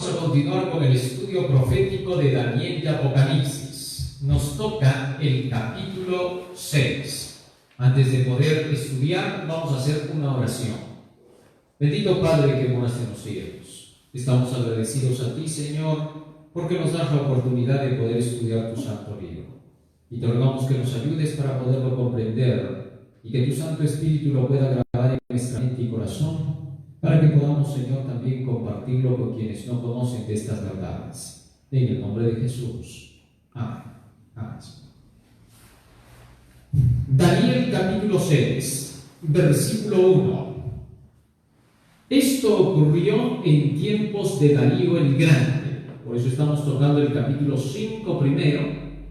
a continuar con el estudio profético de Daniel y Apocalipsis. Nos toca el capítulo 6. Antes de poder estudiar, vamos a hacer una oración. Bendito Padre que moras en los cielos, estamos agradecidos a ti, Señor, porque nos das la oportunidad de poder estudiar tu santo libro. Y te rogamos que nos ayudes para poderlo comprender y que tu Santo Espíritu lo pueda grabar en nuestra mente y corazón, para que podamos, Señor, también compartirlo con quienes no conocen de estas verdades. En el nombre de Jesús. Amén. Amén. Daniel capítulo 6, versículo 1. Esto ocurrió en tiempos de Darío el Grande. Por eso estamos tocando el capítulo 5 primero,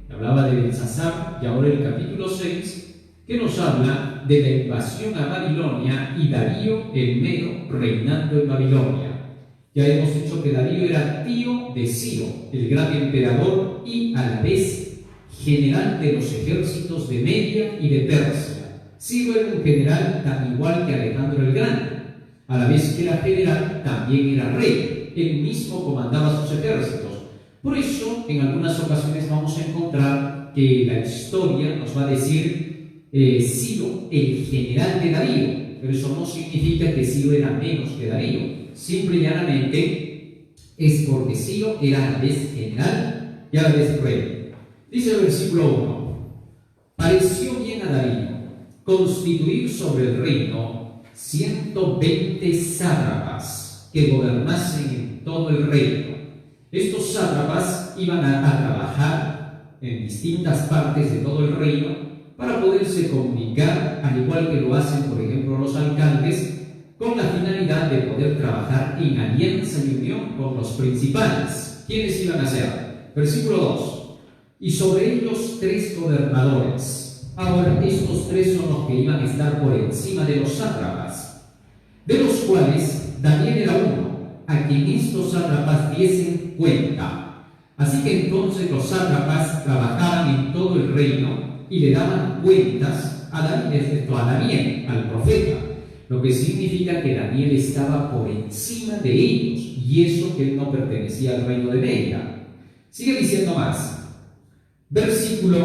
que hablaba de Belsasar, y ahora el capítulo 6, que nos habla de la invasión a Babilonia y Darío el Medo reinando en Babilonia. Ya hemos dicho que Darío era tío de Ciro, el gran emperador y a la vez general de los ejércitos de Media y de Persia. Ciro era un general tan igual que Alejandro el Grande. A la vez que era general, también era rey. Él mismo comandaba sus ejércitos. Por eso, en algunas ocasiones vamos a encontrar que la historia nos va a decir Ciro, el general de Darío, pero eso no significa que Ciro era menos que Darío. Simple y llanamente es porque Ciro era a la vez general y a la vez rey. Dice el versículo 1: pareció bien a Darío constituir sobre el reino 120 sátrapas que gobernasen en todo el reino. Estos sátrapas iban a trabajar en distintas partes de todo el reino para poderse comunicar, al igual que lo hacen, por ejemplo, los alcaldes, con la finalidad de poder trabajar en alianza y unión con los principales. ¿Quiénes iban a ser? Versículo 2. Y sobre ellos 3 gobernadores. Ahora, estos 3 son los que iban a estar por encima de los sátrapas, de los cuales Daniel era uno, a quien estos sátrapas diesen cuenta. Así que entonces los sátrapas trabajaban en todo el reino y le daban cuentas a Daniel, al profeta, lo que significa que Daniel estaba por encima de ellos, y eso que él no pertenecía al reino de Media. Sigue diciendo más, versículo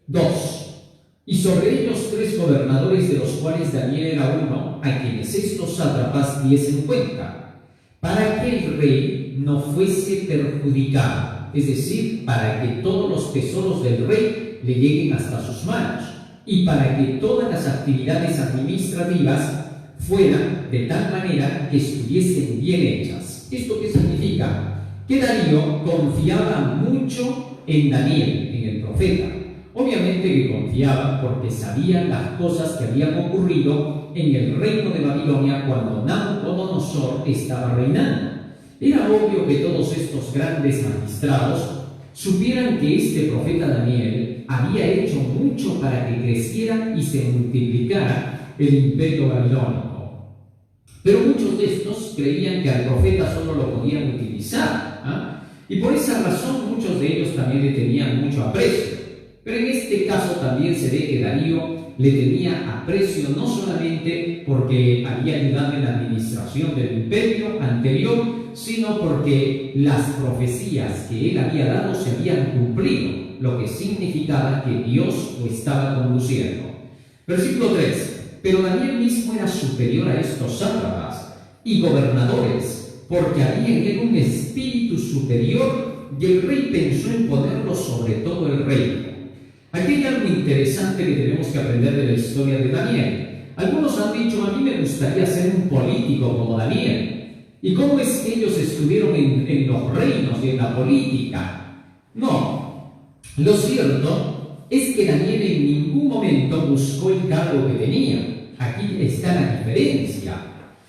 2: y sobre ellos 3 gobernadores, de los cuales Daniel era uno, a quienes estos sátrapas diesen cuenta, para que el rey no fuese perjudicado, es decir, para que todos los tesoros del rey le lleguen hasta sus manos, y para que todas las actividades administrativas fueran de tal manera que estuviesen bien hechas. ¿Esto qué significa? Que Darío confiaba mucho en Daniel, en el profeta. Obviamente que confiaba porque sabía las cosas que habían ocurrido en el reino de Babilonia cuando Nabucodonosor estaba reinando. Era obvio que todos estos grandes magistrados supieran que este profeta Daniel había hecho mucho para que creciera y se multiplicara el imperio babilónico. Pero muchos de estos creían que al profeta solo lo podían utilizar, y por esa razón muchos de ellos también le tenían mucho aprecio. Pero en este caso también se ve que Darío le tenía aprecio no solamente porque había ayudado en la administración del imperio anterior, sino porque las profecías que él había dado se habían cumplido, lo que significaba que Dios lo estaba conduciendo. Versículo 3: pero Daniel mismo era superior a estos sátrapas y gobernadores, porque había en él un espíritu superior, y el rey pensó en ponerlo sobre todo el reino. Aquí hay algo interesante que tenemos que aprender de la historia de Daniel. Algunos han dicho: a mí me gustaría ser un político como Daniel. ¿Y cómo es que ellos estuvieron en los reinos y en la política? No, lo cierto es que Daniel en ningún momento buscó el cargo que tenía. Aquí está la diferencia.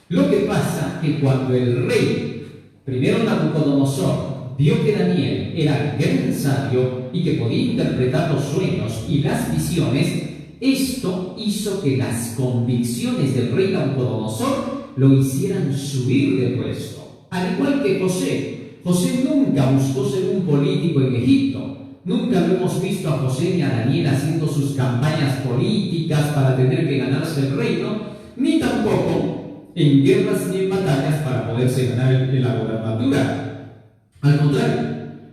Lo que pasa es que cuando el rey, primero Nabucodonosor, vio que Daniel era gran sabio y que podía interpretar los sueños y las visiones, esto hizo que las convicciones del rey Nabucodonosor lo hicieran subir de puesto. Al igual que José. José nunca buscó ser un político en Egipto. Nunca lo hemos visto a José ni a Daniel haciendo sus campañas políticas para tener que ganarse el reino, ni tampoco en guerras ni en batallas para poderse ganar la gobernatura. Al contrario,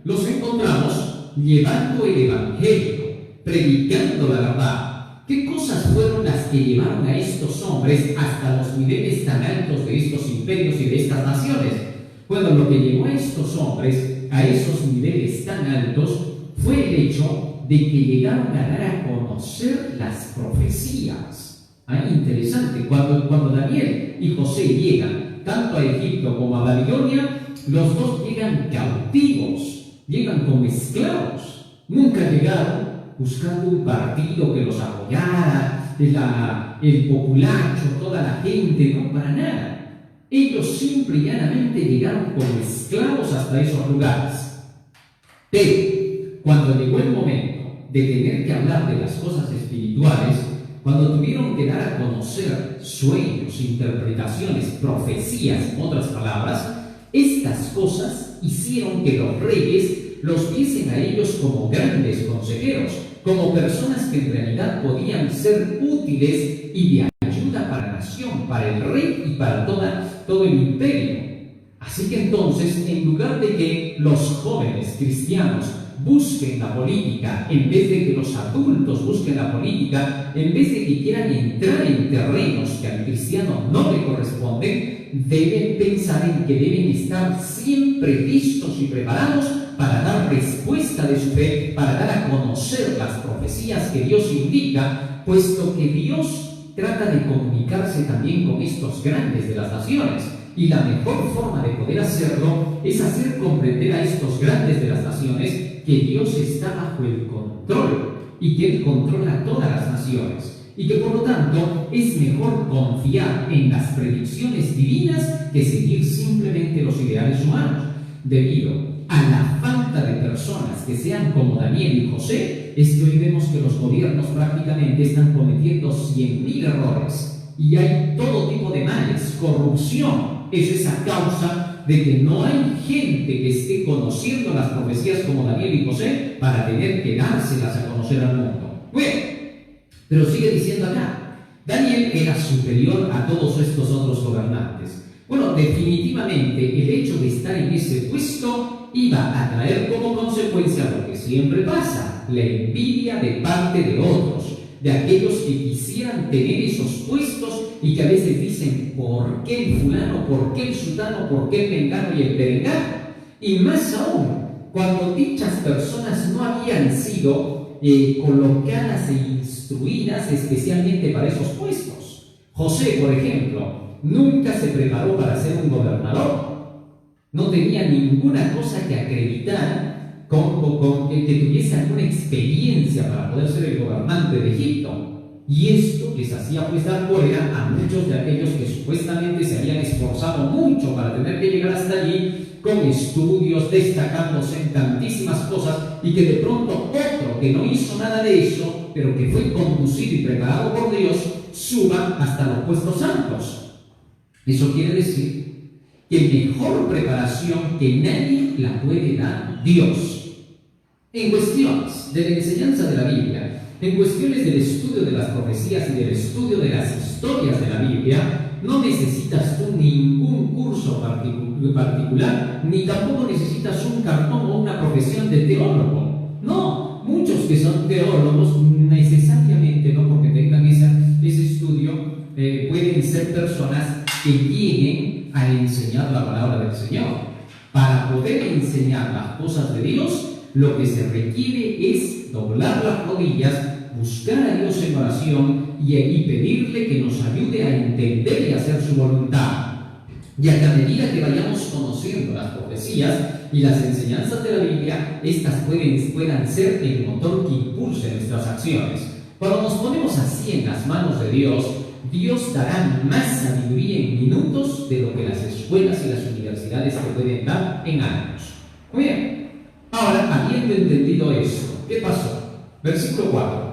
los encontramos llevando el Evangelio, predicando la verdad. ¿Qué cosas fueron las que llevaron a estos hombres hasta los niveles tan altos de estos imperios y de estas naciones? Bueno, lo que llevó a estos hombres a esos niveles tan altos fue el hecho de que llegaron a dar a conocer las profecías. Interesante, cuando Daniel y José llegan tanto a Egipto como a Babilonia, los dos llegan cautivos, llegan como esclavos. Nunca llegaron buscando un partido que los apoyara, el populacho, toda la gente, no, para nada. Ellos simple y llanamente llegaron como esclavos hasta esos lugares. Pero cuando llegó el momento de tener que hablar de las cosas espirituales, cuando tuvieron que dar a conocer sueños, interpretaciones, profecías, en otras palabras, estas cosas hicieron que los reyes los viesen a ellos como grandes consejeros, como personas que en realidad podían ser útiles y de ayuda para la nación, para el rey y para todo el imperio. Así que entonces, en lugar de que los jóvenes cristianos busquen la política, en vez de que los adultos busquen la política, en vez de que quieran entrar en terrenos que al cristiano no le corresponden, deben pensar en que deben estar siempre listos y preparados para dar respuesta de su fe, para dar a conocer las profecías que Dios indica, puesto que Dios trata de comunicarse también con estos grandes de las naciones. Y la mejor forma de poder hacerlo es hacer comprender a estos grandes de las naciones que Dios está bajo el control y que Él controla todas las naciones. Y que por lo tanto es mejor confiar en las predicciones divinas que seguir simplemente los ideales humanos. Debido a la falta de personas que sean como Daniel y José, es que hoy vemos que los gobiernos prácticamente están cometiendo 100.000 errores y hay todo tipo de males, corrupción. Es esa causa de que no hay gente que esté conociendo las profecías como Daniel y José para tener que dárselas a conocer al mundo. Bueno, pero sigue diciendo acá, Daniel era superior a todos estos otros gobernantes. Bueno, definitivamente el hecho de estar en ese puesto iba a traer como consecuencia lo que siempre pasa, la envidia de parte de otros, de aquellos que quisieran tener esos puestos y que a veces dicen, ¿por qué el fulano? ¿Por qué el sutano? ¿Por qué el mengano y el perengano? Y más aún, cuando dichas personas no habían sido colocadas e instruidas especialmente para esos puestos. José, por ejemplo, nunca se preparó para ser un gobernador. No tenía ninguna cosa que acreditar que tuviese alguna experiencia para poder ser el gobernante de Egipto. Y esto les hacía pues dar cólera a muchos de aquellos que supuestamente se habían esforzado mucho para tener que llegar hasta allí con estudios, destacándose en tantísimas cosas, y que de pronto otro que no hizo nada de eso, pero que fue conducido y preparado por Dios, suba hasta los puestos altos. Eso quiere decir que mejor preparación que nadie la puede dar Dios. En cuestiones de la enseñanza de la Biblia, en cuestiones del estudio de las profecías y del estudio de las historias de la Biblia, no necesitas tú ningún curso particular, ni tampoco necesitas un cartón o una profesión de teólogo. No, muchos que son teólogos necesariamente, no porque tengan ese estudio, pueden ser personas que vienen a enseñar la palabra del Señor. Para poder enseñar las cosas de Dios, lo que se requiere es doblar las rodillas, buscar a Dios en oración y pedirle que nos ayude a entender y hacer su voluntad. Y a la medida que vayamos conociendo las profecías y las enseñanzas de la Biblia, estas puedan ser el motor que impulse nuestras acciones. Cuando nos ponemos así en las manos de Dios, Dios dará más sabiduría en minutos de lo que las escuelas y las universidades te pueden dar en años. Muy bien. Ahora, habiendo entendido esto, ¿qué pasó? Versículo 4.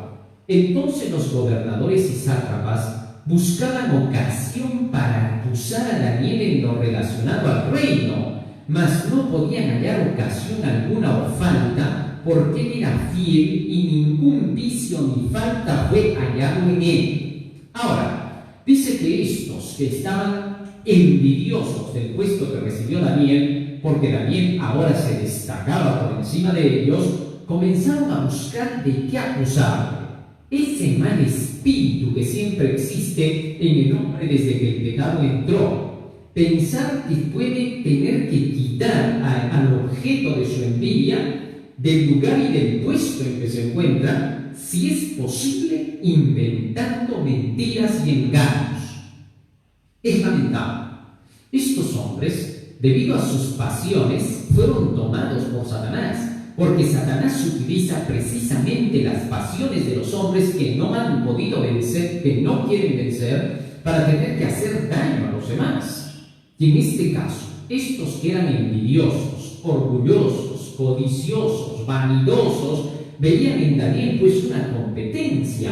Entonces los gobernadores y sátrapas buscaban ocasión para acusar a Daniel en lo relacionado al reino, mas no podían hallar ocasión alguna o falta, porque él era fiel y ningún vicio ni falta fue hallado en él. Ahora, Dice que estos que estaban envidiosos del puesto que recibió Daniel, porque Daniel ahora se destacaba por encima de ellos, comenzaron a buscar de qué acusarle. Ese mal espíritu que siempre existe en el hombre desde que el pecado entró, pensar que puede tener que quitar al objeto de su envidia del lugar y del puesto en que se encuentra, si es posible, inventando mentiras y engaños. Es lamentable. Estos hombres, debido a sus pasiones, fueron tomados por Satanás, porque Satanás utiliza precisamente las pasiones de los hombres que no han podido vencer, que no quieren vencer, para tener que hacer daño a los demás. Y en este caso, estos que eran envidiosos, orgullosos, codiciosos, vanidosos, veían en Daniel pues una competencia,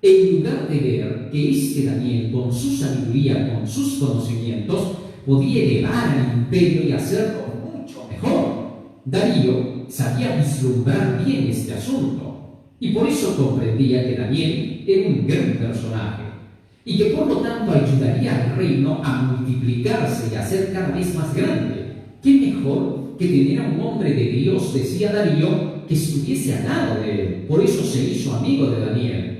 en lugar de ver que este Daniel, con su sabiduría, con sus conocimientos, podía elevar al imperio y hacerlo mucho mejor. Darío sabía vislumbrar bien este asunto y por eso comprendía que Daniel era un gran personaje y que por lo tanto ayudaría al reino a multiplicarse y a ser cada vez más grande. ¿Qué mejor que tener a un hombre de Dios, decía Darío, que estuviese al lado de él? Por eso se hizo amigo de Daniel.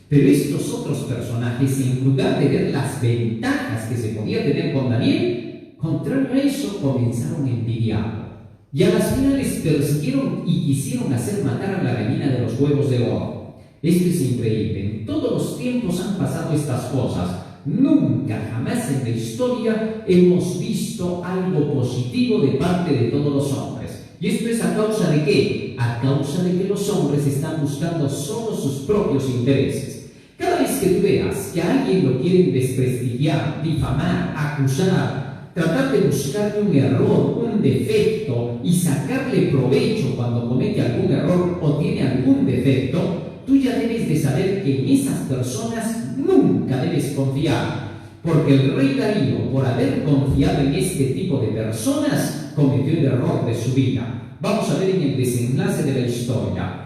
Pero estos otros personajes, en lugar de ver las ventajas que se podía tener con Daniel, contrario a eso, comenzaron a envidiarlo. Y a las finales persiguieron y quisieron hacer matar a la gallina de los huevos de oro. Esto es increíble. En todos los tiempos han pasado estas cosas. Nunca, jamás en la historia hemos visto algo positivo de parte de todos los hombres. ¿Y esto es a causa de qué? A causa de que los hombres están buscando solo sus propios intereses. Cada vez que tú veas que a alguien lo quieren desprestigiar, difamar, acusar, tratar de buscarle un error, un defecto y sacarle provecho cuando comete algún error o tiene algún defecto, tú ya debes de saber que en esas personas nunca debes confiar, porque el rey Darío, por haber confiado en este tipo de personas, cometió el error de su vida. Vamos a ver en el desenlace de la historia.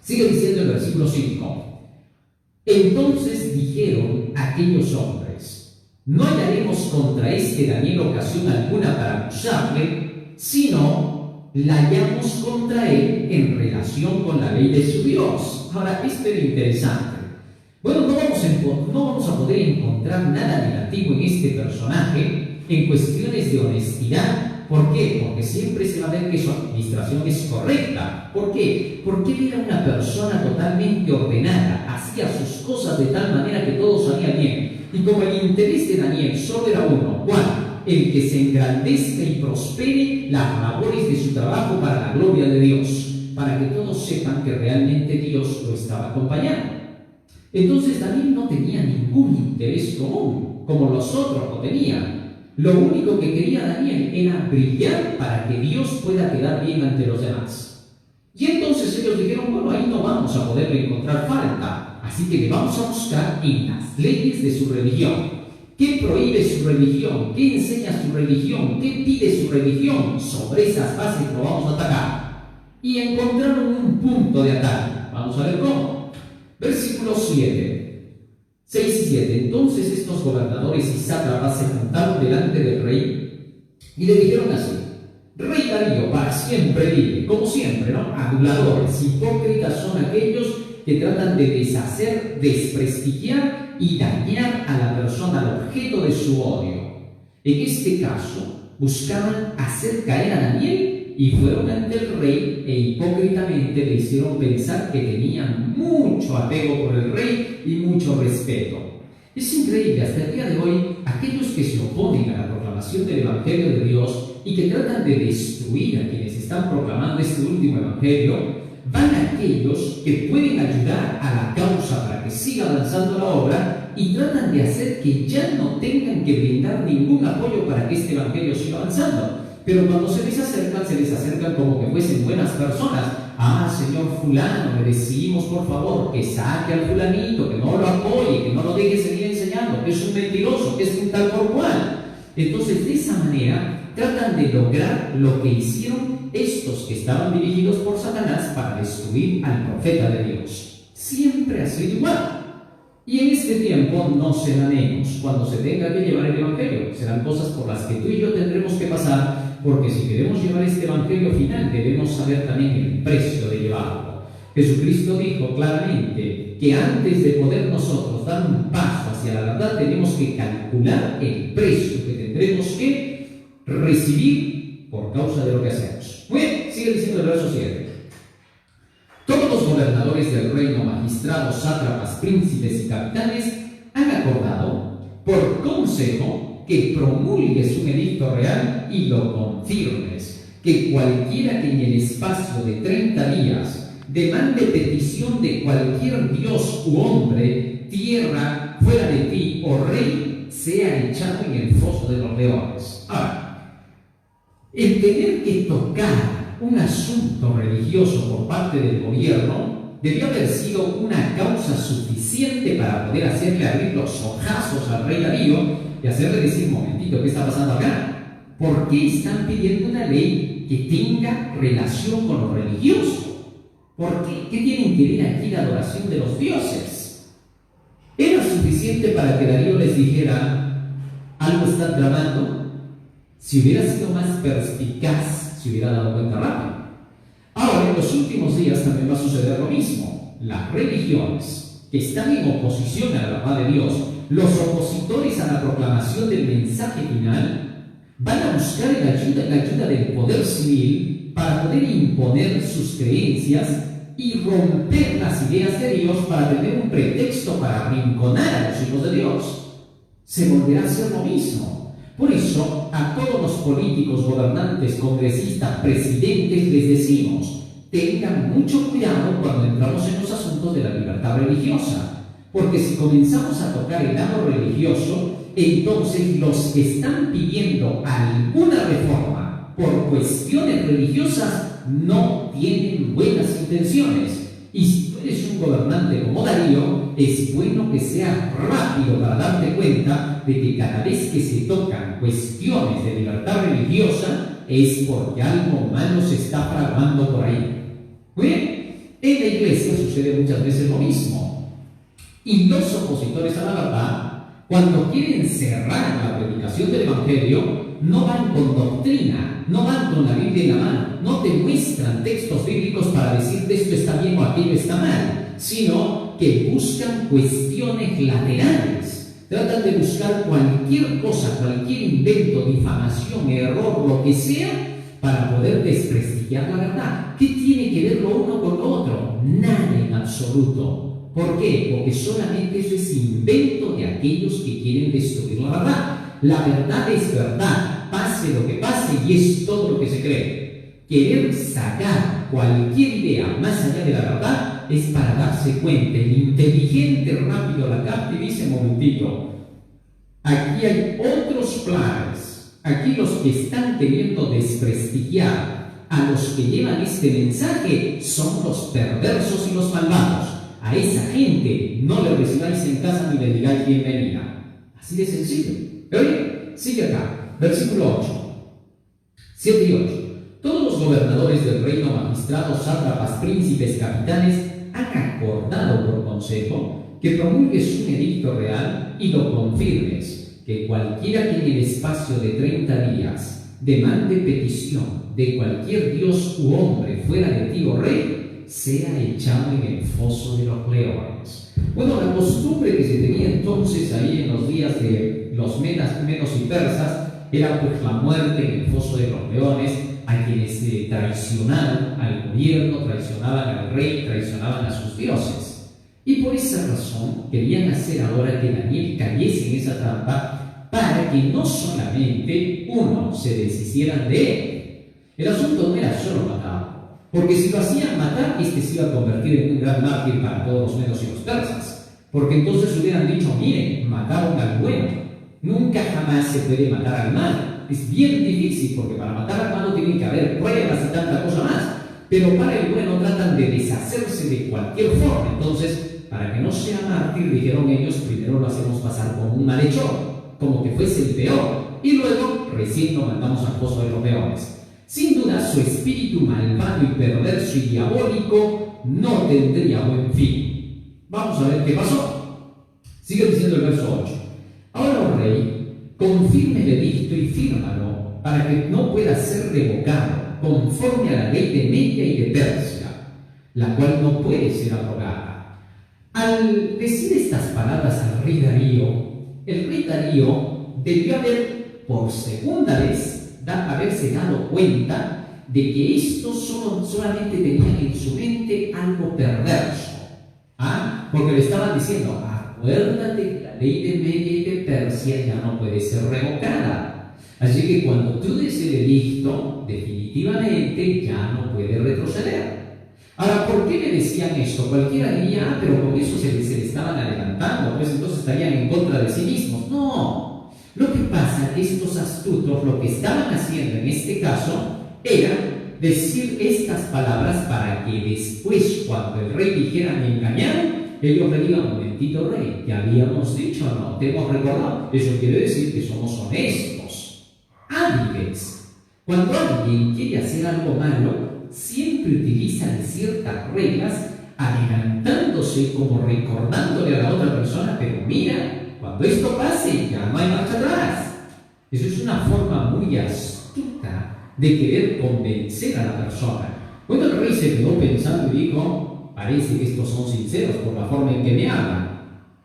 Sigue diciendo el versículo 5. Entonces dijeron aquellos hombres: no hallaremos contra este Daniel ocasión alguna para acusarle, sino la hallamos contra él en relación con la ley de su Dios. Ahora, esto es interesante. Bueno, no vamos a poder encontrar nada negativo en este personaje en cuestiones de honestidad. ¿Por qué? Porque siempre se va a ver que su administración es correcta. ¿Por qué? Porque él era una persona totalmente ordenada, hacía sus cosas de tal manera que todo salía bien. Y como el interés de Daniel solo era uno, ¿cuál? El que se engrandezca y prospere las labores de su trabajo para la gloria de Dios, para que todos sepan que realmente Dios lo estaba acompañando. Entonces Daniel no tenía ningún interés común, como los otros lo tenían. Lo único que quería Daniel era brillar para que Dios pueda quedar bien ante los demás. Y entonces ellos dijeron: bueno, ahí no vamos a poder encontrar falta, así que le vamos a buscar en las leyes de su religión. ¿Qué prohíbe su religión? ¿Qué enseña su religión? ¿Qué pide su religión? Sobre esas bases lo vamos a atacar. Y encontraron un punto de ataque. Vamos a ver cómo. Versículo 7. 6 y 7. Entonces estos gobernadores y sátrapas se juntaron delante del rey y le dijeron así: Rey Darío, para siempre vive. Como siempre, ¿no? Aduladores, hipócritas son aquellos que tratan de deshacer, desprestigiar y dañar a la persona, al objeto de su odio. En este caso, buscaban hacer caer a Daniel y fueron ante el rey e hipócritamente le hicieron pensar que tenían mucho apego por el rey y mucho respeto. Es increíble, hasta el día de hoy, aquellos que se oponen a la proclamación del Evangelio de Dios y que tratan de destruir a quienes están proclamando este último Evangelio, van a aquellos que pueden ayudar a la causa para que siga avanzando la obra y tratan de hacer que ya no tengan que brindar ningún apoyo para que este Evangelio siga avanzando. Pero cuando se les acercan como que fuesen buenas personas. Ah, señor fulano, le decimos por favor que saque al fulanito, que no lo apoye, que no lo deje seguir enseñando, que es un mentiroso, que es un tal por cual. Entonces, de esa manera, tratan de lograr lo que hicieron estos que estaban dirigidos por Satanás para destruir al profeta de Dios. Siempre ha sido igual. Y en este tiempo no será menos cuando se tenga que llevar el Evangelio. Serán cosas por las que tú y yo tendremos que pasar, porque si queremos llevar este Evangelio final, debemos saber también el precio de llevarlo. Jesucristo dijo claramente que antes de poder nosotros dar un paso hacia la verdad, tenemos que calcular el precio que tendremos que recibir por causa de lo que hacemos. Muy bien, sigue diciendo el verso 7. Todos los gobernadores del reino, magistrados, sátrapas, príncipes y capitanes han acordado por consejo que promulgues un edicto real y lo confirmes, que cualquiera que en el espacio de 30 días demande petición de cualquier dios u hombre, tierra, fuera de ti, o rey, sea echado en el foso de los leones. Ahora, el tener que tocar un asunto religioso por parte del gobierno debió haber sido una causa suficiente para poder hacerle abrir los ojazos al rey Darío y hacerle decir: momentito, ¿qué está pasando acá? ¿Por qué están pidiendo una ley que tenga relación con lo religioso? ¿Por qué? ¿Qué tienen que ver aquí la adoración de los dioses? ¿Era suficiente para que Darío les dijera: algo están tramando? Si hubiera sido más perspicaz, se hubiera dado cuenta rápido. Ahora, en los últimos días también va a suceder lo mismo. Las religiones que están en oposición a la verdad de Dios, los opositores a la proclamación del mensaje final, van a buscar la ayuda del poder civil para poder imponer sus creencias y romper las ideas de Dios para tener un pretexto para arrinconar a los hijos de Dios. Se volverá a hacer lo mismo. Por eso, a todos los políticos, gobernantes, congresistas, presidentes les decimos: tengan mucho cuidado cuando entramos en los asuntos de la libertad religiosa, porque si comenzamos a tocar el lado religioso, entonces los que están pidiendo alguna reforma por cuestiones religiosas no tienen buenas intenciones. Y si tú eres un gobernante como Darío, es bueno que seas rápido para darte cuenta de que cada vez que se tocan cuestiones de libertad religiosa es porque algo malo se está fraguando por ahí. Muy bien, en la iglesia sucede muchas veces lo mismo. Y los opositores a la verdad, cuando quieren cerrar la predicación del Evangelio, no van con doctrina, no van con la Biblia en la mano, no te muestran textos bíblicos para decirte esto está bien o aquello está mal, sino que buscan cuestiones laterales. Tratan de buscar cualquier cosa, cualquier invento, difamación, error, lo que sea, para poder desprestigiar la verdad. ¿Qué tiene que ver lo uno con lo otro? Nada en absoluto. ¿Por qué? Porque solamente eso es invento de aquellos que quieren destruir la verdad. La verdad es verdad, pase lo que pase, y es todo lo que se cree. Querer sacar cualquier idea más allá de la verdad es para darse cuenta. El inteligente rápido la capta y dice: momentito, aquí hay otros planes. Aquí los que están queriendo desprestigiar a los que llevan este mensaje son los perversos y los malvados. A esa gente no le recibáis en casa ni le digáis bienvenida. Así de sencillo. Pero bien, sigue acá, versículo 8, 7 y 8. Todos los gobernadores del reino, magistrados, sátrapas, príncipes, capitanes, han acordado por consejo que promulgues un edicto real y lo confirmes, que cualquiera que en el espacio de 30 días demande petición de cualquier dios u hombre fuera de ti, o rey, sea echado en el foso de los leones. Bueno, la costumbre que se tenía entonces ahí en los días de los medos y persas era pues la muerte en el foso de los leones a quienes traicionaban al gobierno, traicionaban al rey, traicionaban a sus dioses. Y por esa razón querían hacer ahora que Daniel cayese en esa trampa para que no solamente uno se deshicieran de él. El asunto no era solo matarlo, porque si lo hacían matar, este se iba a convertir en un gran mártir para todos los medos y los persas. Porque entonces hubieran dicho: miren, mataron al bueno. Nunca jamás se puede matar al mal. Es bien difícil, porque para matar al malo tiene que haber pruebas y tanta cosa más. Pero para el bueno tratan de deshacerse de cualquier forma. Entonces, para que no sea mártir, dijeron ellos, primero lo hacemos pasar como un malhechor, como que fuese el peor, y luego recién lo mandamos al foso de los leones. Sin duda, su espíritu malvado y perverso y diabólico no tendría buen fin. Vamos a ver qué pasó. Sigue diciendo el verso 8. Ahora, oh rey, confirme el edicto y fírmalo para que no pueda ser revocado conforme a la ley de Media y de Persia, la cual no puede ser abrogada. Al decir estas palabras al rey Darío, el rey Darío debió haber, por segunda vez, haberse dado cuenta de que estos solamente tenían en su mente algo perverso. Porque le estaban diciendo, acuérdate que la ley de Media y de Persia ya no puede ser revocada. Así que cuando tú des el edicto, definitivamente ya no puede retroceder. Ahora, ¿por qué le decían esto? Cualquiera diría, pero con eso se le estaban adelantando, pues entonces estarían en contra de sí mismos. No. Lo que pasa es que estos astutos lo que estaban haciendo en este caso era decir estas palabras para que después, cuando el rey dijera me engañaron, ellos le digan, un momentito rey, ¿te habíamos dicho o no? ¿Te hemos recordado? Eso quiere decir que somos honestos, hábiles. Cuando alguien quiere hacer algo malo, siempre utilizan ciertas reglas, adelantándose como recordándole a la otra persona, pero mira, cuando esto pase ya no hay marcha atrás. Eso es una forma muy astuta de querer convencer a la persona. Cuando el rey se quedó pensando y dijo, parece que estos son sinceros por la forma en que me hablan.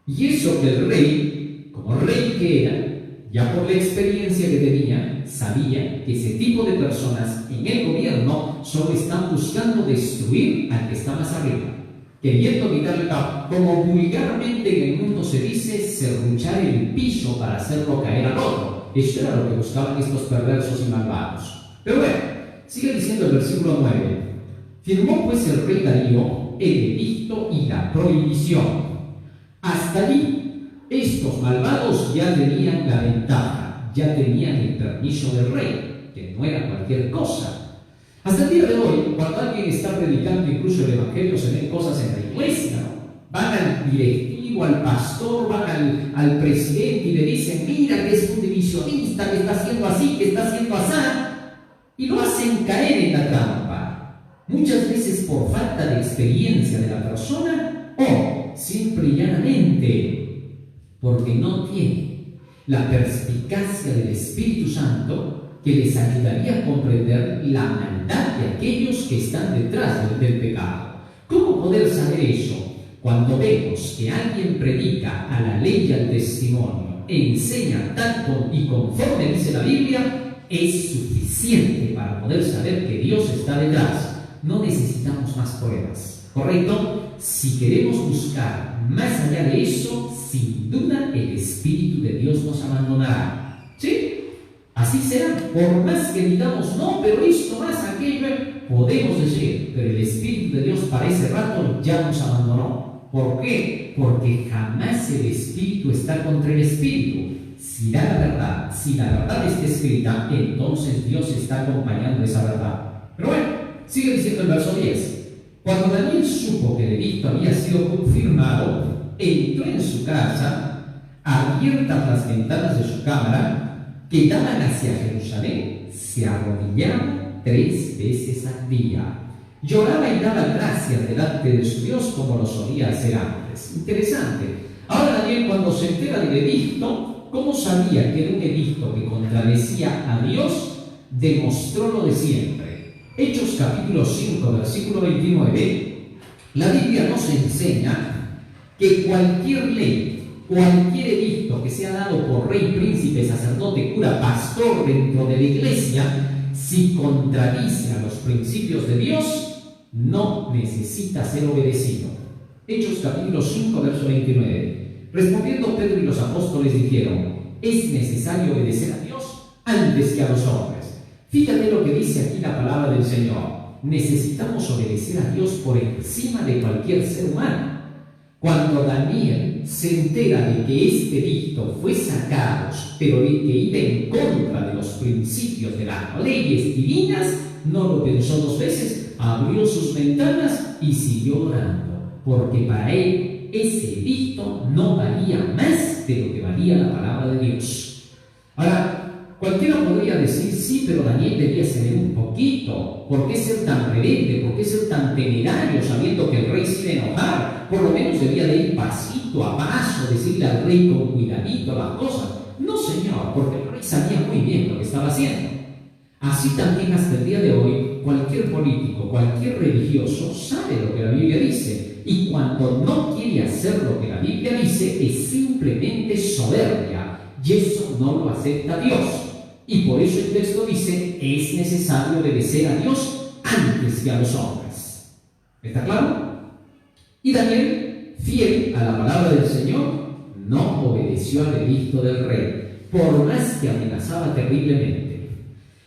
Y eso que el rey, como rey que era, ya por la experiencia que tenía, sabía que ese tipo de personas en el gobierno solo están buscando destruir al que está más arriba, queriendo quitarle como vulgarmente en el mundo se dice, serruchar el piso para hacerlo caer al otro. Eso era lo que buscaban estos perversos y malvados. Pero bueno, sigue diciendo el versículo 9. Firmó pues el rey Darío el edicto y la prohibición. Hasta allí, estos malvados ya tenían la ventaja, ya tenían el permiso del rey, que no era cualquier cosa. Hasta el día de hoy, cuando alguien está predicando incluso el evangelio, se ven cosas en la iglesia, ¿no? Van al directivo, al pastor, van al presidente y le dicen, mira que es un divisionista, que está haciendo así, que está haciendo así, y lo hacen caer en la trampa. Muchas veces por falta de experiencia de la persona o simple y llanamente porque no tiene la perspicacia del Espíritu Santo que les ayudaría a comprender la maldad de aquellos que están detrás del pecado. ¿Cómo poder saber eso? Cuando vemos que alguien predica a la ley y al testimonio, enseña tal y conforme dice la Biblia, es suficiente para poder saber que Dios está detrás. No necesitamos más pruebas, ¿correcto? Si queremos buscar más allá de eso, sin duda el Espíritu de Dios nos abandonará. ¿Sí? Así será. Por más que digamos, no, pero esto más aquello, podemos decir, pero el Espíritu de Dios para ese rato ya nos abandonó. ¿Por qué? Porque jamás el Espíritu está contra el Espíritu. Si da la verdad, si la verdad está escrita, entonces Dios está acompañando esa verdad. Pero bueno, sigue diciendo el verso 10. Cuando Daniel supo que el edicto había sido confirmado, entró en su casa, abiertas las ventanas de su cámara, que daban hacia Jerusalén, se arrodillaba 3 veces al día. Lloraba y daba gracias delante de su Dios como lo solía hacer antes. Interesante. Ahora Daniel, cuando se entera del edicto, ¿cómo sabía que era un edicto que contradecía a Dios? Demostró lo de siempre. Hechos capítulo 5, versículo 29, la Biblia nos enseña que cualquier ley, cualquier edicto que sea dado por rey, príncipe, sacerdote, cura, pastor dentro de la iglesia, si contradice a los principios de Dios, no necesita ser obedecido. Hechos capítulo 5, verso 29. Respondiendo Pedro y los apóstoles dijeron, es necesario obedecer a Dios antes que a los hombres. Fíjate lo que dice aquí la palabra del Señor. Necesitamos obedecer a Dios por encima de cualquier ser humano. Cuando Daniel se entera de que este edicto fue sacado, pero de que iba en contra de los principios de las leyes divinas, no lo pensó 2 veces, abrió sus ventanas y siguió orando, porque para él ese edicto no valía más de lo que valía la palabra de Dios. Ahora, cualquiera podría decir, sí, pero Daniel debía ceder un poquito. ¿Por qué ser tan rebelde? ¿Por qué ser tan temerario sabiendo que el rey se iba a enojar? Por lo menos debía de ir pasito pasito a paso, decirle al rey con cuidadito las cosas. No, señor, porque el rey sabía muy bien lo que estaba haciendo. Así también hasta el día de hoy, cualquier político, cualquier religioso sabe lo que la Biblia dice. Y cuando no quiere hacer lo que la Biblia dice, es simplemente soberbia. Y eso no lo acepta Dios. Y por eso el texto dice, es necesario obedecer a Dios antes que a los hombres. ¿Está claro? Y Daniel, fiel a la palabra del Señor, no obedeció al edicto del rey, por más que amenazaba terriblemente.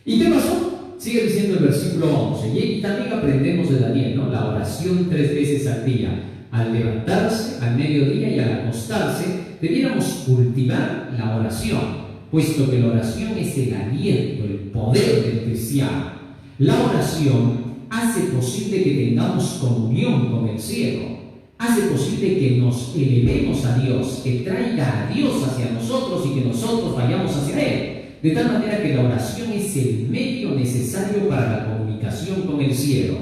¿Y qué pasó? Sigue diciendo el versículo 11, y también aprendemos de Daniel, ¿no? La oración 3 veces al día, al levantarse, al mediodía y al acostarse, debiéramos cultivar la oración, puesto que la oración es el aliento, el poder del cristiano. La oración hace posible que tengamos comunión con el cielo, hace posible que nos elevemos a Dios, que traiga a Dios hacia nosotros y que nosotros vayamos hacia Él. De tal manera que la oración es el medio necesario para la comunicación con el cielo.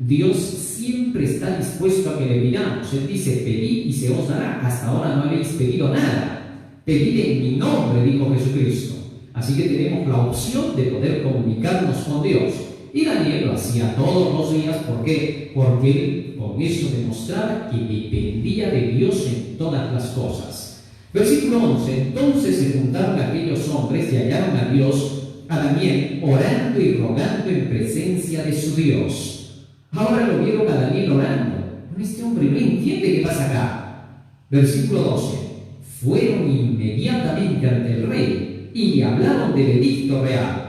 Dios siempre está dispuesto a que le pidamos. Él dice, pedid y se os dará. Hasta ahora no habéis pedido nada. Pedid en mi nombre, dijo Jesucristo. Así que tenemos la opción de poder comunicarnos con Dios. Y Daniel lo hacía todos los días. ¿Por qué? Porque él con eso demostraba que dependía de Dios en todas las cosas. Versículo 11. Entonces se juntaron aquellos hombres y hallaron a Dios, a Daniel, orando y rogando en presencia de su Dios. Ahora lo vieron a Daniel orando. Este hombre no entiende qué pasa acá. Versículo 12. Fueron inmediatamente ante el rey y le hablaron del edicto real.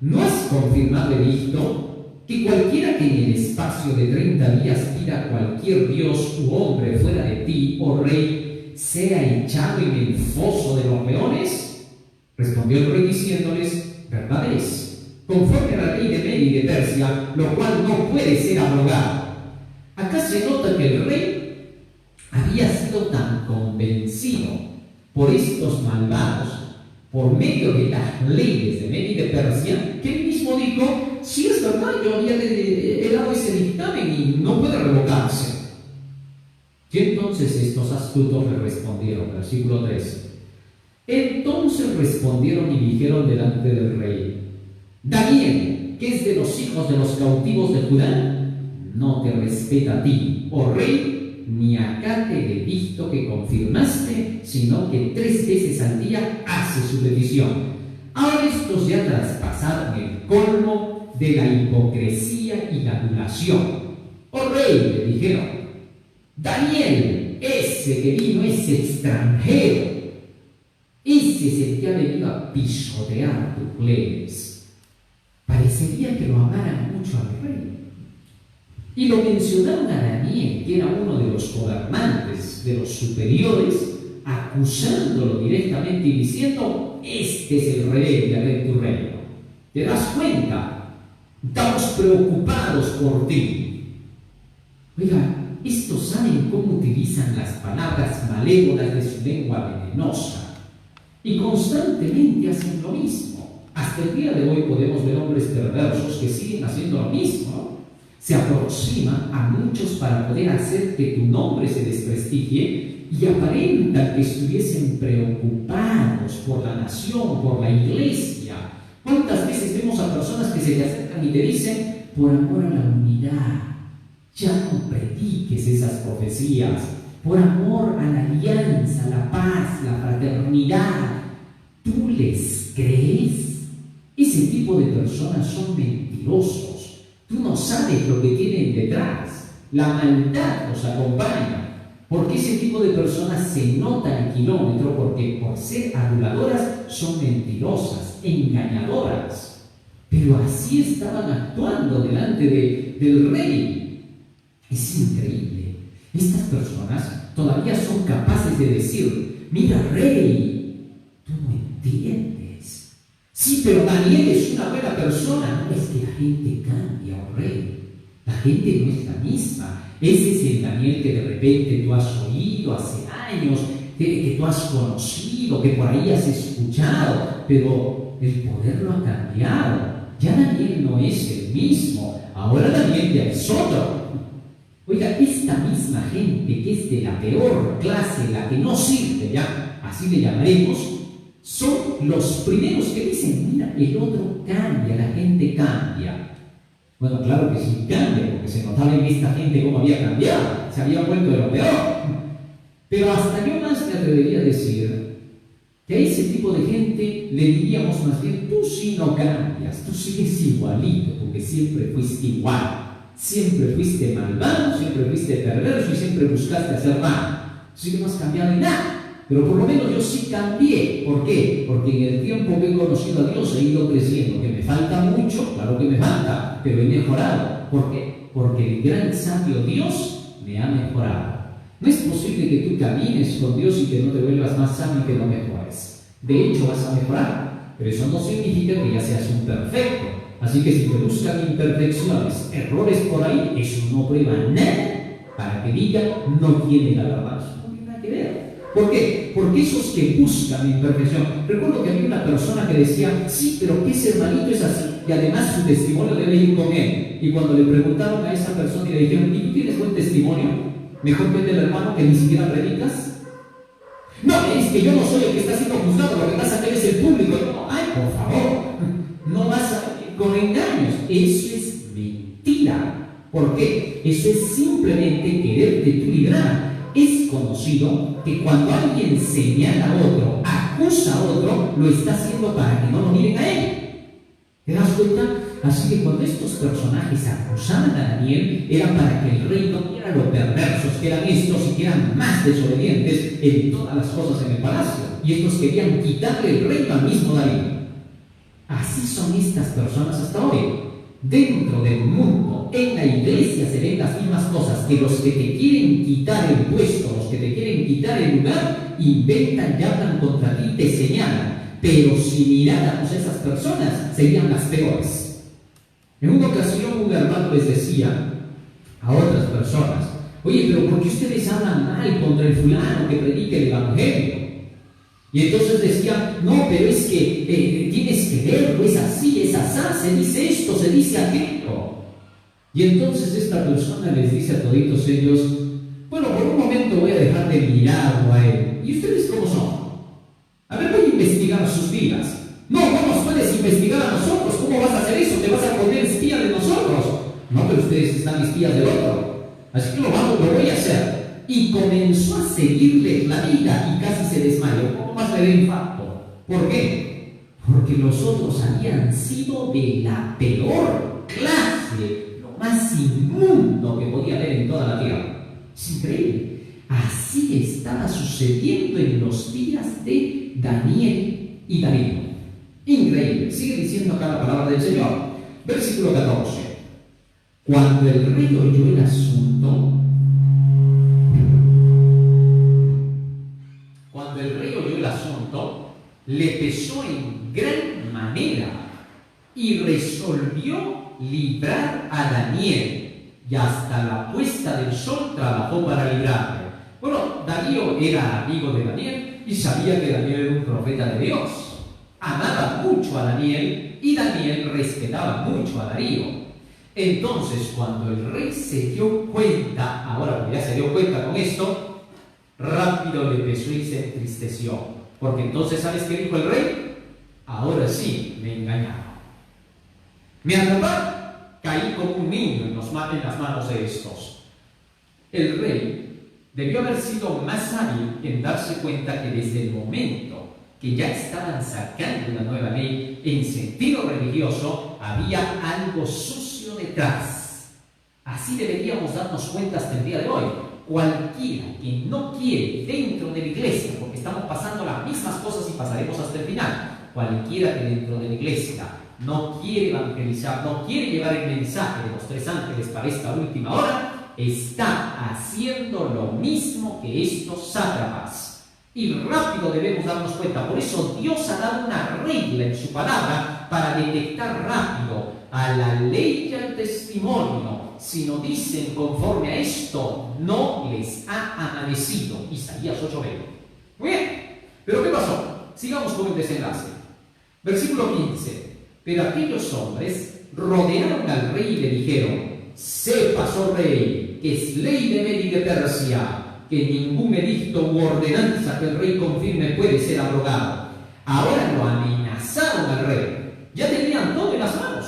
¿No has confirmado el edicto? Que cualquiera que en el espacio de 30 días pida a cualquier dios u hombre fuera de ti, oh rey, sea echado en el foso de los leones. Respondió el rey diciéndoles, verdad es, conforme a la ley de Media y de Persia, lo cual no puede ser abrogado. Acá se nota que el rey había sido tan convencido por estos malvados, por medio de las leyes de Media y de Persia, que él mismo dijo, sí es verdad, yo había dado ese dictamen y no puede revocarse. Y entonces estos astutos le respondieron, versículo 13. Entonces respondieron y dijeron delante del rey, Daniel, que es de los hijos de los cautivos de Judá, no te respeta a ti, oh rey, ni acate el edicto que confirmaste, sino que 3 veces al día hace su petición. Ahora estos ya traspasaron el colmo de la hipocresía y la adulación. Oh rey, le dijeron, Daniel, ese que vino es extranjero. Ese es el que ha venido a pisotear tus leyes. Parecería que lo amaran mucho al rey. Y lo mencionaron a Daniel, que era uno de los gobernantes, de los superiores, acusándolo directamente y diciendo, este es el rebelde de tu reino. ¿Te das cuenta? Estamos preocupados por ti. Oiga, estos saben cómo utilizan las palabras malévolas de su lengua venenosa y constantemente hacen lo mismo. Hasta el día de hoy podemos ver hombres perversos que siguen haciendo lo mismo, ¿no? Se aproximan a muchos para poder hacer que tu nombre se desprestigie y aparentan que estuviesen preocupados por la nación, por la iglesia. ¿Cuántas veces vemos a personas que se te acercan y te dicen, por amor a la unidad, ya no prediques esas profecías, por amor a la alianza, la paz, la fraternidad? ¿Tú les crees? Ese tipo de personas son mentirosos. Tú no sabes lo que tienen detrás. La maldad los acompaña. Porque ese tipo de personas se notan al kilómetro, porque por ser aduladoras son mentirosas, engañadoras. Pero así estaban actuando delante del rey. Es increíble. Estas personas todavía son capaces de decir, mira rey, tú no entiendes. Sí, pero Daniel es una buena persona. No es que la gente cambia, oh rey. La gente no es la misma. Ese es el Daniel que de repente tú has oído hace años, que tú has conocido, que por ahí has escuchado, pero el poder lo ha cambiado. Ya Daniel no es el mismo. Ahora Daniel ya es otro. Oiga, esta misma gente que es de la peor clase, la que no sirve ya, así le llamaremos, son los primeros que dicen, mira, el otro cambia, la gente cambia. Bueno, claro que sí cambia, porque se notaba en esta gente cómo había cambiado, se había vuelto de lo peor. Pero hasta yo más me atrevería a decir que a ese tipo de gente le diríamos más bien, tú sí no cambias, tú sigues igualito, porque siempre fuiste igual. Siempre fuiste malvado, siempre fuiste perverso y siempre buscaste hacer mal. Sí que no has cambiado en nada. Pero por lo menos yo sí cambié. ¿Por qué? Porque en el tiempo que he conocido a Dios he ido creciendo. ¿Que me falta mucho? Claro que me falta, pero he mejorado. ¿Por qué? Porque el gran sabio Dios me ha mejorado. No es posible que tú camines con Dios y que no te vuelvas más sabio y que no mejores. De hecho, vas a mejorar. Pero eso no significa que ya seas un perfecto. Así que si te buscan imperfecciones, errores por ahí, eso no prueba nada para que digan no tiene la verdad. Eso no tiene nada que ver. ¿Por qué? Porque esos que buscan imperfección. Recuerdo que había una persona que decía, sí, pero que ese hermanito es así. Y además su testimonio debe ir con él. Y cuando le preguntaron a esa persona y le dijeron, ¿y tú tienes buen testimonio? Mejor que el hermano que ni siquiera predicas. No, es que yo no soy el que está siendo juzgado, lo que pasa es que eres el público. No, ay, por favor, no vas a... con engaños. Eso es mentira. ¿Por qué? Eso es simplemente quererte tú librar. Es conocido que cuando alguien señala a otro, acusa a otro, lo está haciendo para que no lo miren a él. ¿Te das cuenta? Así que cuando estos personajes acusaban a Daniel, era para que el rey no viera lo perversos que eran estos y que eran más desobedientes en todas las cosas en el palacio. Y estos querían quitarle el reino al mismo Darío. Así son estas personas hasta hoy. Dentro del mundo, en la iglesia se ven las mismas cosas, que los que te quieren quitar el puesto, los que te quieren quitar el lugar, inventan y hablan contra ti, te señalan. Pero si miráramos a esas personas, serían las peores. En una ocasión un hermano les decía a otras personas, oye, pero ¿por qué ustedes hablan mal contra el fulano que predica el evangelio? Y entonces decían, no, pero es que tienes que verlo, es así, es asá, se dice esto, se dice aquello. Y entonces esta persona les dice a toditos ellos, bueno, por un momento voy a dejar de mirarlo a él. ¿Y ustedes cómo son? A ver, voy a investigar sus vidas. No, no nos puedes investigar a nosotros, ¿cómo vas a hacer eso? ¿Te vas a poner espía de nosotros? No, pero ustedes están espías del otro. Así que lo voy a hacer. Y comenzó a seguirle la vida y casi se desmayó. ¿Cómo más le dio infarto? ¿Por qué? Porque los otros habían sido de la peor clase, lo más inmundo que podía haber en toda la tierra. Es increíble. Así estaba sucediendo en los días de Daniel y Darío. Increíble. Sigue diciendo acá la palabra del Señor. Versículo 14. Cuando el rey oyó el asunto, le pesó en gran manera y resolvió librar a Daniel, y hasta la puesta del sol trabajó para librarle. Bueno, Darío era amigo de Daniel y sabía que Daniel era un profeta de Dios. Amaba mucho a Daniel y Daniel respetaba mucho a Darío. Entonces, cuando el rey se dio cuenta, ahora que ya se dio cuenta con esto, rápido le pesó y se entristeció. Porque entonces, ¿sabes qué dijo el rey? Ahora sí, me engañaron. Me atraparon, caí como un niño en las manos de estos. El rey debió haber sido más hábil en darse cuenta que desde el momento que ya estaban sacando una nueva ley en sentido religioso, había algo sucio detrás. Así deberíamos darnos cuenta hasta el día de hoy. Cualquiera que no quiere dentro de la iglesia, porque estamos pasando las mismas cosas y pasaremos hasta el final, cualquiera que dentro de la iglesia no quiere evangelizar, no quiere llevar el mensaje de los 3 ángeles para esta última hora, está haciendo lo mismo que estos sátrapas. Y rápido debemos darnos cuenta. Por eso Dios ha dado una regla en su palabra para detectar rápido a la ley y al testimonio. Si no dicen conforme a esto, no les ha amanecido. Isaías 8:20. Muy bien, pero ¿qué pasó? Sigamos con el desenlace. Versículo 15. Pero aquellos hombres rodearon al rey y le dijeron: sepas, oh rey, que es ley de Media y de Persia, que ningún edicto u ordenanza que el rey confirme puede ser abrogado. Ahora lo amenazaron al rey. Ya tenían todo en las manos.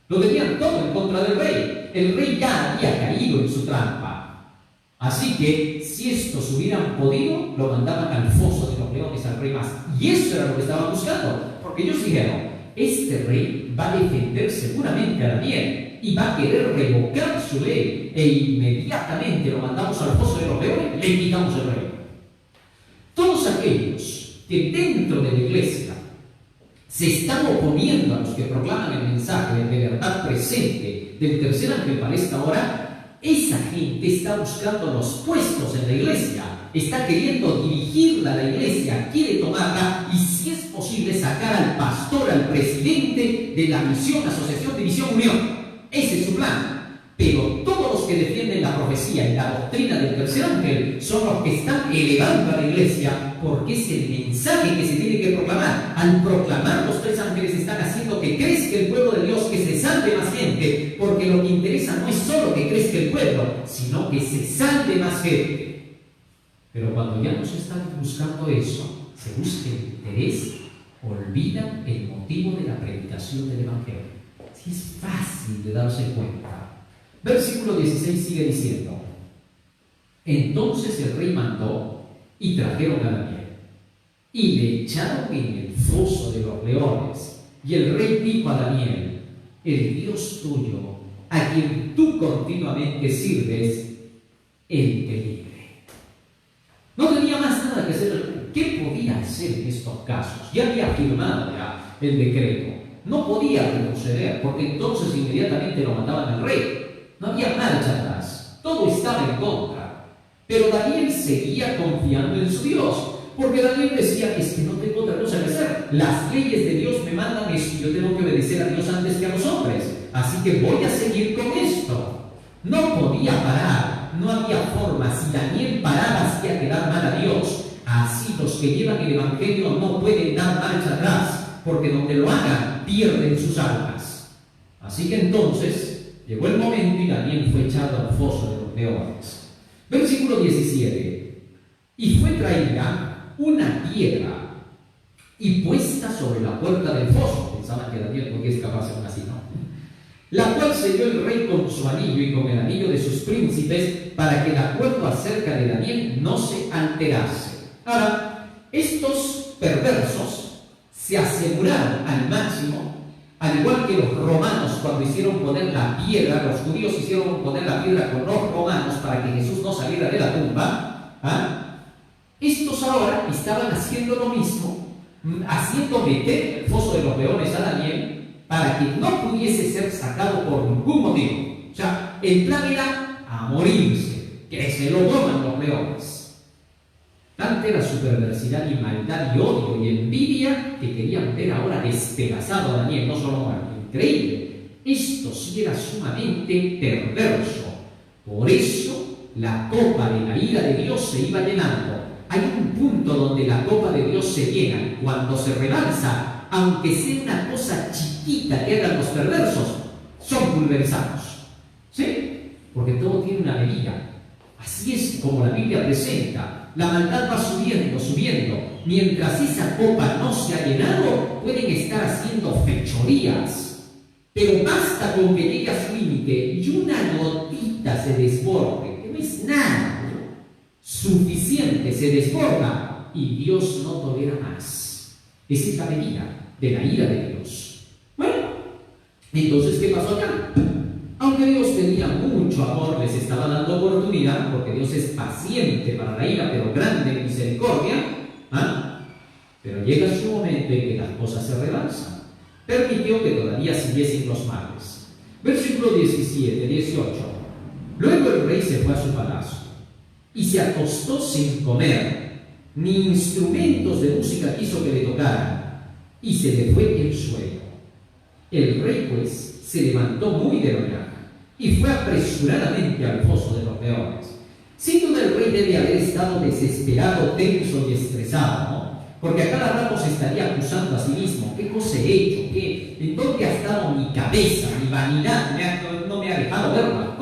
Lo tenían todo en contra del rey. El rey ya había caído en su trampa. Así que, si estos hubieran podido, lo mandaban al foso de los leones al rey más. Y eso era lo que estaban buscando. Porque ellos dijeron, este rey va a defender seguramente a Daniel y va a querer revocar su ley, e inmediatamente lo mandamos al foso de los leones, le quitamos el rey. Todos aquellos que dentro de la iglesia se están oponiendo a los que proclaman el mensaje de verdad presente del tercer ángel para esta hora, esa gente está buscando los puestos en la iglesia, está queriendo dirigirla a la iglesia, quiere tomarla y, si es posible, sacar al pastor, al presidente de la misión, asociación, división, unión. Ese es su plan. Pero todos los que defienden la profecía y la doctrina del tercer ángel son los que están elevando a la iglesia, porque es el mensaje que se tiene que proclamar. Al proclamar, los tres ángeles están haciendo que crezca el pueblo de Dios, que se salve más gente, porque lo que interesa no es solo que crezca el pueblo, sino que se salve más gente. Pero cuando ya no se está buscando eso, se busca el interés, olvidan el motivo de la predicación del evangelio. Sí, es fácil de darse cuenta. Versículo 16 sigue diciendo: entonces el rey mandó y trajeron a Daniel y le echaron en el foso de los leones. Y el rey dijo a Daniel: el Dios tuyo, a quien tú continuamente sirves, él te libre. No tenía más nada que hacer. ¿Qué podía hacer en estos casos? Ya había firmado ya el decreto. No podía retroceder, porque entonces inmediatamente lo mandaban al rey. No había marcha atrás. Todo estaba en contra. Pero Daniel seguía confiando en su Dios, porque Daniel decía: es que no tengo otra cosa que hacer. Las leyes de Dios me mandan esto, yo tengo que obedecer a Dios antes que a los hombres. Así que voy a seguir con esto. No podía parar. No había forma. Si Daniel paraba, hacía quedar mal a Dios. Así los que llevan el evangelio no pueden dar marcha atrás, porque donde lo hagan, pierden sus almas. Así que entonces llegó el momento y Daniel fue echado al foso de los leones. Versículo 17: y fue traída una piedra y puesta sobre la puerta del foso. Pensaban que Daniel podía escaparse aún así, ¿no? La cual selló el rey con su anillo y con el anillo de sus príncipes, para que el acuerdo acerca de Daniel no se alterase. Ahora, estos perversos se aseguraron al máximo, al igual que los romanos cuando hicieron poner la piedra, los judíos hicieron poner la piedra con los romanos para que Jesús no saliera de la tumba. Estos ahora estaban haciendo lo mismo, haciendo meter en el foso de los leones a Daniel para que no pudiese ser sacado por ningún motivo. O sea, el plan era a morirse, que se lo coman los leones. Tanta era su perversidad y maldad y odio y envidia que querían ver ahora despedazado a Daniel, no solo muerto. Increíble. Esto sí era sumamente perverso. Por eso la copa de la ira de Dios se iba llenando. Hay un punto donde la copa de Dios se llena. Cuando se rebalsa, aunque sea una cosa chiquita que hagan los perversos, son pulverizados. ¿Sí? Porque todo tiene una medida. Así es como la Biblia presenta. La maldad va subiendo, subiendo. Mientras esa copa no se ha llenado, pueden estar haciendo fechorías. Pero basta con que llegue a su límite y una gotita se desborde, que no es nada, suficiente, se desborda y Dios no tolera más. Esa es la medida de la ira de Dios. Bueno, entonces, ¿qué pasó acá? Aunque Dios tenía mucho amor, les estaba dando oportunidad, porque Dios es paciente para la ira, pero grande en misericordia. Pero llega su momento en que las cosas se rebalsan. Permitió que todavía siguiesen los males. Versículo 17, 18. Luego el rey se fue a su palacio y se acostó sin comer, ni instrumentos de música quiso que le tocaran, y se le fue el sueño. El rey, pues, se levantó muy de mañana y fue apresuradamente al foso de los leones. Sin duda el rey debe haber estado desesperado, tenso y estresado, ¿no? Porque a cada rato se estaría acusando a sí mismo: ¿qué cosa he hecho? ¿En dónde ha estado mi cabeza? Mi vanidad no me ha dejado verla.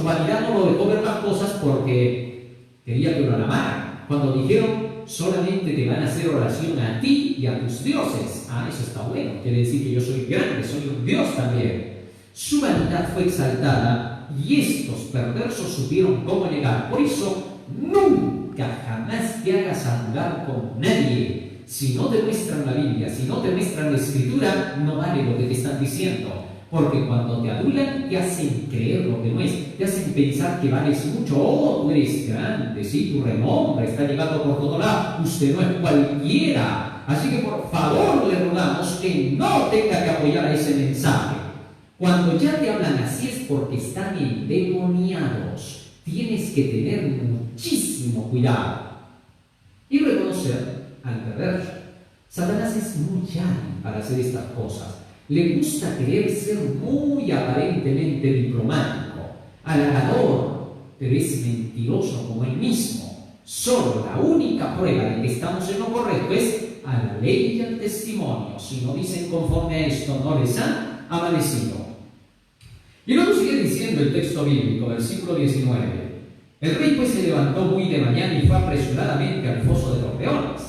su vanidad no lo dejó ver las cosas porque quería que lo amaran. Cuando dijeron, solamente te van a hacer oración a ti y a tus dioses. Ah, eso está bueno. Quiere decir que yo soy grande, soy un dios también. Su vanidad fue exaltada y estos perversos supieron cómo llegar. Por eso, nunca jamás te hagas anular con nadie. Si no te muestran la Biblia, si no te muestran la Escritura, no vale lo que te están diciendo. Porque cuando te adulan, te hacen creer lo que no es, te hacen pensar que vales mucho. Oh, tú eres grande, sí, tu renombre está llegando por todo lado, usted no es cualquiera. Así que por favor le rogamos que no tenga que apoyar a ese mensaje. Cuando ya te hablan así es porque están endemoniados. Tienes que tener muchísimo cuidado y reconocer al perverso. Satanás es muy hábil para hacer estas cosas. Le gusta querer ser muy aparentemente diplomático, halagador, pero es mentiroso como él mismo. Solo la única prueba de que estamos en lo correcto es a la ley y al testimonio. Si no dicen conforme a esto, no les han amanecido. Y luego sigue diciendo el texto bíblico, versículo 19. El rey pues se levantó muy de mañana y fue apresuradamente al foso de los leones.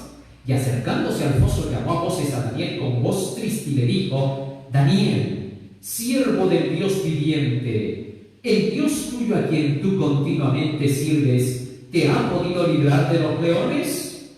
Y acercándose al foso llamó a voces a Daniel con voz triste y le dijo: Daniel, siervo del Dios viviente, el Dios tuyo a quien tú continuamente sirves, ¿te ha podido librar de los leones?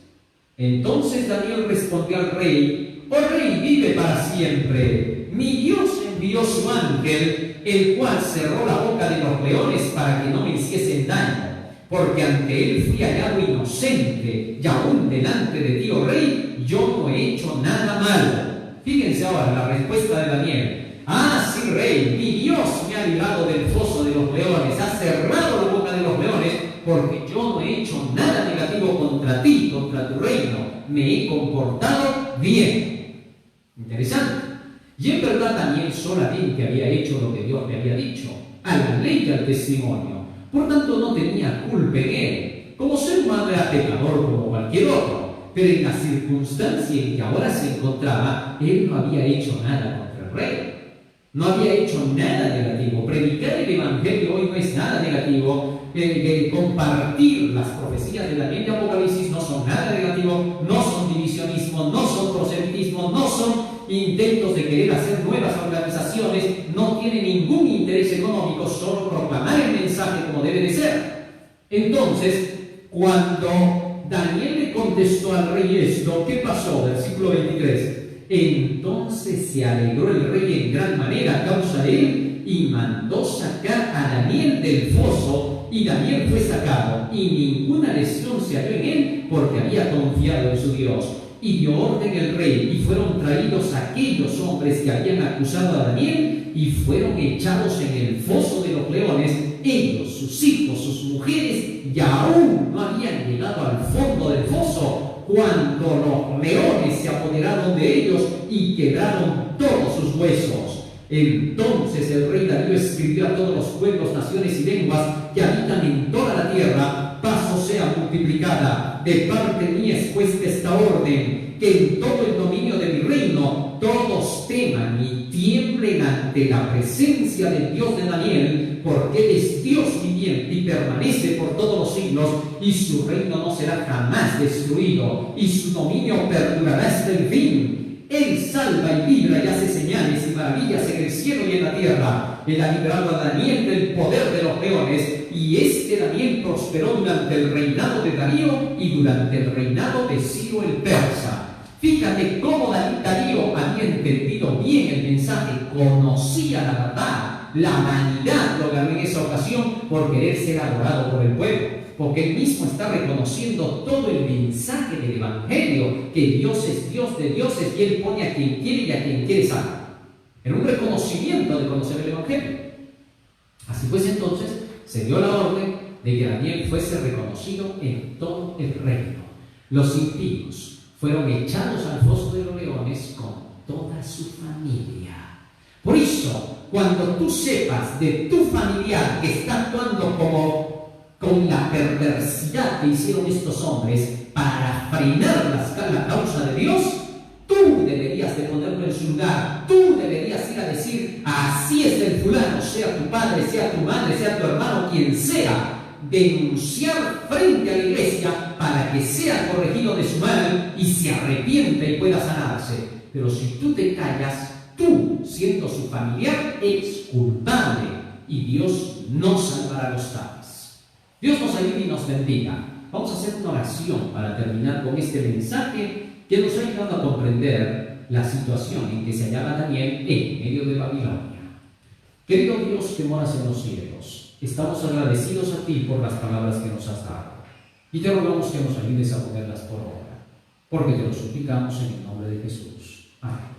Entonces Daniel respondió al rey: Oh rey, vive para siempre. Mi Dios envió su ángel, el cual cerró la boca de los leones para que no me hiciesen daño, porque ante él fui hallado inocente, y aún delante de ti, oh rey, yo no he hecho nada malo. Fíjense ahora la respuesta de Daniel. Ah, sí, rey, mi Dios me ha librado del foso de los leones, ha cerrado la boca de los leones, porque yo no he hecho nada negativo contra ti, contra tu reino. Me he comportado bien. Interesante. Y en verdad Daniel solamente había hecho lo que Dios le había dicho, a la ley y al testimonio. Por tanto, no tenía culpa en él. Como ser humano era pecador como cualquier otro. Pero en la circunstancia en que ahora se encontraba, él no había hecho nada contra el rey. No había hecho nada negativo. Predicar el Evangelio hoy no es nada negativo. Compartir las profecías de Daniel y Apocalipsis no son nada negativo, no son divisionismo, no son proselitismo, no son intentos de querer hacer nuevas organizaciones, no tiene ningún interés económico, solo proclamar el mensaje como debe de ser. Entonces, cuando Daniel le contestó al rey esto, ¿qué pasó? Versículo 23. Entonces se alegró el rey en gran manera a causa de él y mandó sacar a Daniel del foso, y Daniel fue sacado y ninguna lesión se halló en él porque había confiado en su Dios. Y dio orden el rey y fueron traídos aquellos hombres que habían acusado a Daniel y fueron echados en el foso de los leones, ellos, sus hijos, sus mujeres, y aún no habían llegado al fondo del foso cuando los leones se apoderaron de ellos y quebraron todos sus huesos. Entonces el rey Darío escribió a todos los pueblos, naciones y lenguas que habitan en toda la tierra: paz os sea multiplicada. De parte mía es puesta esta orden, que en todo el dominio de mi reino todos teman y tiemblen ante la presencia del Dios de Daniel, porque él es Dios viviente y permanece por todos los siglos, y su reino no será jamás destruido, y su dominio perdurará hasta el fin. Él salva y libra y hace señales y maravillas en el cielo y en la tierra. Él ha librado a Daniel del poder de los leones, y este Daniel prosperó durante el reinado de Darío y durante el reinado de Ciro el persa. Fíjate cómo Darío había entendido bien el mensaje, conocía la verdad. La vanidad lo ganó en esa ocasión por querer ser adorado por el pueblo, porque él mismo está reconociendo todo el mensaje del Evangelio, que Dios es Dios de dioses y él pone a quien quiere y a quien quiere salvar. Era un reconocimiento de conocer el Evangelio. Así pues, entonces se dio la orden de que Daniel fuese reconocido en todo el reino. Los impíos fueron echados al foso de los leones con toda su familia. Por eso, cuando tú sepas de tu familiar que está actuando con la perversidad que hicieron estos hombres para frenar la causa de Dios, tú deberías de ponerlo en su lugar. Tú deberías ir a decir: así es el fulano, sea tu padre, sea tu madre, sea tu hermano, quien sea, denunciar frente a la iglesia para que sea corregido de su mal y se arrepienta y pueda sanarse. Pero si tú te callas, tú, siendo su familiar, es culpable y Dios no salvará a los tales. Dios nos ayude y nos bendiga. Vamos a hacer una oración para terminar con este mensaje que nos ha ayudado a comprender la situación en que se hallaba Daniel en medio de Babilonia. Querido Dios que moras en los cielos, estamos agradecidos a ti por las palabras que nos has dado y te rogamos que nos ayudes a ponerlas por obra, porque te lo suplicamos en el nombre de Jesús. Amén.